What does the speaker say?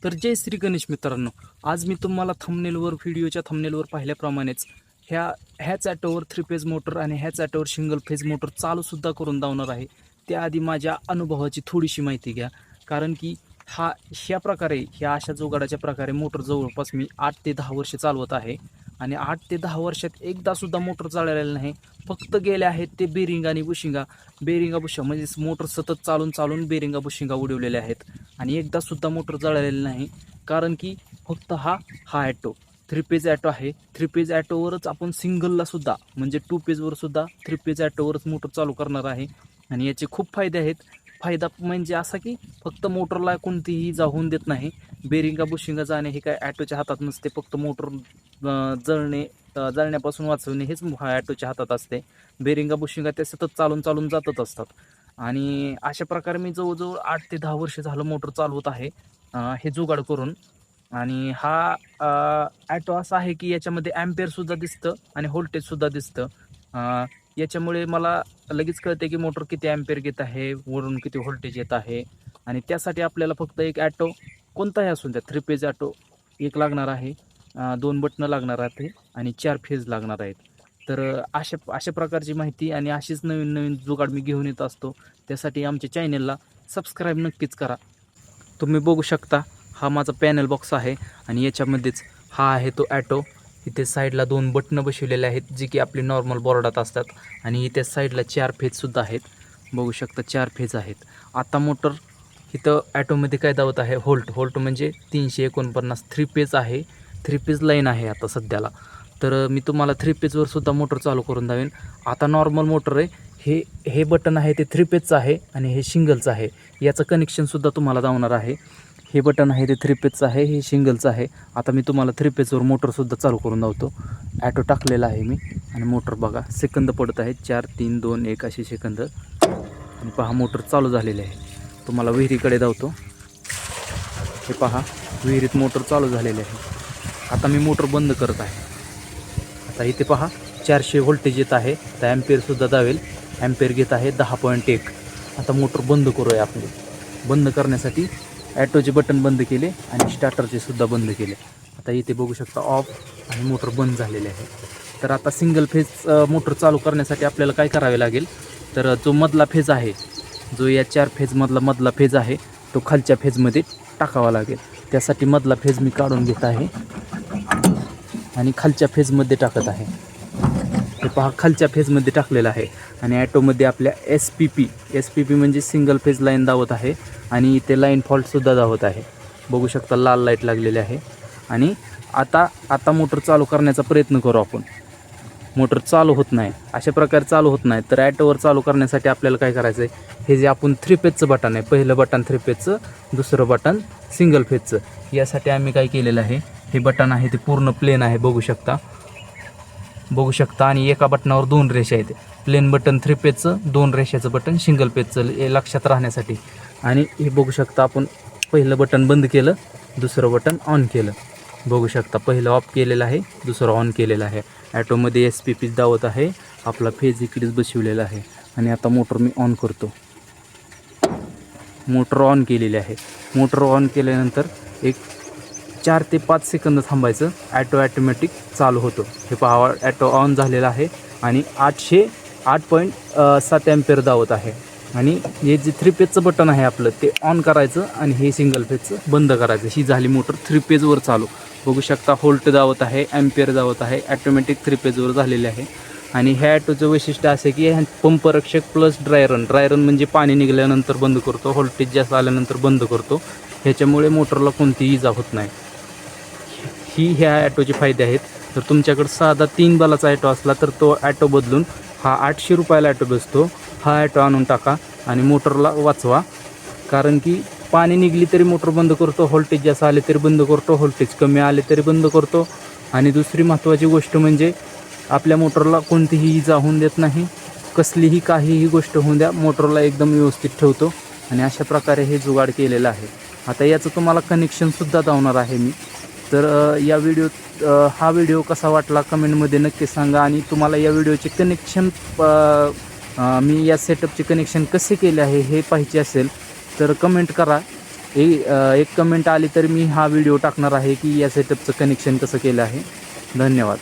तर जय श्री गणेश मित्रांनो, आज मी तुम्हाला व्हिडिओच्या थंबनेलवर पाहिल्याप्रमाणेच ह्याच ॲटोवर 3 फेज मोटर आणि ह्याच ॲटोवर सिंगल फेज मोटर चालूसुद्धा करून दावणार आहे. त्याआधी माझ्या अनुभवाची थोडीशी माहिती घ्या. कारण की ह्या अशा जुगाडाच्या प्रकारे मोटर जवळपास मी 8 ते 10 वर्षे चालवत आहे. आणि 8 ते 10 वर्षात एकदासुद्धा मोटर चालवलेलं नाही. फक्त गेले आहेत ते बेरिंग आणि बुशिंगा म्हणजे मोटर सतत चालून बेरिंगा बुशिंगा उडवलेले आहेत. आणि एकदासुद्धा मोटर जळालेलं नाही. कारण की फक्त हा ॲटो 3 पेज ॲटो आहे. 3 पेज ॲटोवरच आपण सिंगलला सुद्धा म्हणजे 2 पेजवर सुद्धा 3 पेज ॲटोवरच मोटर चालू करणार आहे. आणि याचे खूप फायदे आहेत. फायदा म्हणजे असा की फक्त मोटरला कोणतीही जाऊन देत नाही. बेरिंगा बुशिंगा जाणे हे काय ॲटोच्या हातात नसते. फक्त मोटर जळण्यापासून वाचवणे हेच ॲटोच्या हातात असते. बेरिंगा बुशिंगा ते सतत चालून जातच असतात. आणि अशा प्रकारे मी जवळजवळ 8 ते 10 वर्ष झालं मोटर चालवत आहे हे जुगाड करून. आणि हा ॲटो असा आहे की याच्यामध्ये ॲम्पेअरसुद्धा दिसतं आणि व्होल्टेजसुद्धा दिसतं. याच्यामुळे मला लगेच कळते की मोटर किती ॲम्पेअर घेत आहे, वरून किती व्होल्टेज येत आहे. आणि त्यासाठी आपल्याला फक्त एक ॲटो कोणताही असून द्या, 3 पेज ॲटो एक लागणार आहे, 2 बटणं लागणार आहेत आणि 4 फेज लागणार आहेत. तर अशा प्रकारची माहिती आणि अशीच नवीन जुगाड मी घेऊन येत असतो. त्यासाठी आमच्या चॅनेलला सबस्क्राईब नक्कीच करा. तुम्ही बघू शकता हा माझा पॅनल बॉक्स आहे आणि याच्यामध्येच हा आहे तो ॲटो. इथे साईडला 2 बटणं बसवलेले आहेत जी की आपली नॉर्मल बोर्डात असतात. आणि इथे साईडला 4 फेजसुद्धा आहेत. बघू शकता 4 फेज आहेत. आता मोटर इथं ॲटोमध्ये काय दावत आहे, व्होल्ट म्हणजे 349 3 पेज आहे. 3 पेज लाईन आहे आता सध्याला. तर मी तुम्हाला 3 पेजवर सुद्धा मोटर चालू करून द्यावेन. आता नॉर्मल मोटर आहे, हे बटन आहे ते 3 पेजचं आहे आणि हे सिंगलचं आहे. याचं कनेक्शनसुद्धा तुम्हाला दावणार आहे. हे बटन आहे ते 3 पेजचं आहे, हे सिंगलचं आहे. आता मी तुम्हाला 3 पेजवर मोटरसुद्धा चालू करून दावतो. ॲटो टाकलेला आहे मी आणि मोटर बघा सेकंद पडत आहेत, 4 3 2 1 असे सेकंद. आणि पहा मोटर चालू झालेले आहे. तुम्हाला विहिरीकडे धावतो. हे पहा विहिरीत मोटर चालू झालेले आहे. आता मी मोटर बंद करत आहे. आता इथे पहा 400 व्होल्टेज येत आहे. तर ॲम्पेअरसुद्धा दावेल. ॲम्पेअर घेत आहे 10.1. आता मोटर बंद करूया आपली. बंद करण्यासाठी ॲटोचे बटन बंद केले आणि स्टार्टरचे सुद्धा बंद केले. आता इथे बघू शकता ऑफ आणि मोटर बंद झालेले आहे. तर आता सिंगल फेज मोटर चालू करण्यासाठी आपल्याला काय करावे लागेल, तर जो मधला फेज आहे, जो या 4 फेजमधला मधला फेज आहे तो खालच्या फेजमध्ये टाकावा लागेल. त्यासाठी मधला फेज मी काढून घेत आहे आणि खालच्या फेजमध्ये टाकत आहे. हे पहा खालच्या फेजमध्ये टाकलेलं आहे. आणि ॲटोमध्ये आपल्या एस पी पी म्हणजे सिंगल फेज लाईन दावत आहे. आणि इथे लाईन फॉल्टसुद्धा दावत आहे. बघू शकता लाल लाईट लागलेली आहे. आणि आता मोटर चालू करण्याचा प्रयत्न करू आपण. मोटर चालू होत नाही, अशा प्रकारे चालू होत नाही. तर ॲटोवर चालू करण्यासाठी आपल्याला काय करायचं आहे, हे जे आपण 3 पेजचं बटन आहे, पहिलं बटन 3 पेजचं, दुसरं बटन सिंगल फेजचं, यासाठी आम्ही काय केलेलं आहे, हे बटन आहे ते पूर्ण प्लेन आहे. बघू शकता आणि एका बटनावर 2 रेषा आहेत. प्लेन बटन 3 पेजचं, 2 रेषाचं बटन सिंगल पेजचं, हे लक्षात राहण्यासाठी. आणि हे बघू शकता आपण पहिलं बटन बंद केलं, दुसरं बटन ऑन केलं. बघू शकता पहिलं ऑफ केलेलं आहे, दुसरं ऑन केलेलं आहे. ॲटोमध्ये SPP दावत आहे. आपला फेज इकडेच बसवलेला आहे. आणि आता मोटर मी ऑन करतो. मोटर ऑन केलेली आहे. मोटर ऑन केल्यानंतर एक 4 ते 5 सेकंद थांबायचं. ॲटोमॅटिक चालू होतो. हे पहा ॲटो ऑन झालेला आहे आणि 8.7 ॲम्पेअर दावत आहे. आणि हे जे 3 पेजचं बटन आहे आपलं ते ऑन करायचं आणि हे सिंगल पेजचं बंद करायचं. ही झाली मोटर 3 पेजवर चालू. बघू शकता व्होल्ट दावत आहे, ॲम्पेअर दावत आहे. ॲटोमॅटिक 3 पेजवर झालेले आहे. आणि ह्या ॲटोचं वैशिष्ट्य असे की पंप रक्षक प्लस ड्रायरन म्हणजे पाणी निघाल्यानंतर बंद करतो, व्होल्टेज जास्त आल्यानंतर बंद करतो. ह्याच्यामुळे मोटरला कोणतीही इजा होत नाही. ह्या ॲटोचे फायदे आहेत. तर तुमच्याकडे साधा 3 बालाचा ॲटो असला तर तो ॲटो बदलून हा 800 रुपयाला ॲटो बसतो. हा ॲटो आणून टाका आणि मोटरला वाचवा. कारण की पाणी निघली तरी मोटर बंद करतो, व्होल्टेज जास्त आले तरी बंद करतो, व्होल्टेज कमी आले तरी बंद करतो. आणि दुसरी महत्त्वाची गोष्ट म्हणजे आपल्या मोटरला कोणतीही इजा होऊन देत नाही. कसलीही काहीही गोष्ट होऊन द्या, मोटरला एकदम व्यवस्थित ठेवतो. आणि अशा प्रकारे हे जुगाड केलेलं आहे. आता याचं तुम्हाला कनेक्शनसुद्धा दावणार आहे मी. तर हा व्हिडिओ कसा वाटला कमेंटमध्ये नक्की सांगा. आणि तुम्हाला या व्हिडिओचे कनेक्शन मी या सेटअपचे कनेक्शन कसे केले आहे हे पाहिजे असेल तर कमेंट करा. एक कमेंट आली तर मी हा व्हिडिओ टाकणार आहे की या सेटअपचं कनेक्शन कसं केलं आहे. धन्यवाद.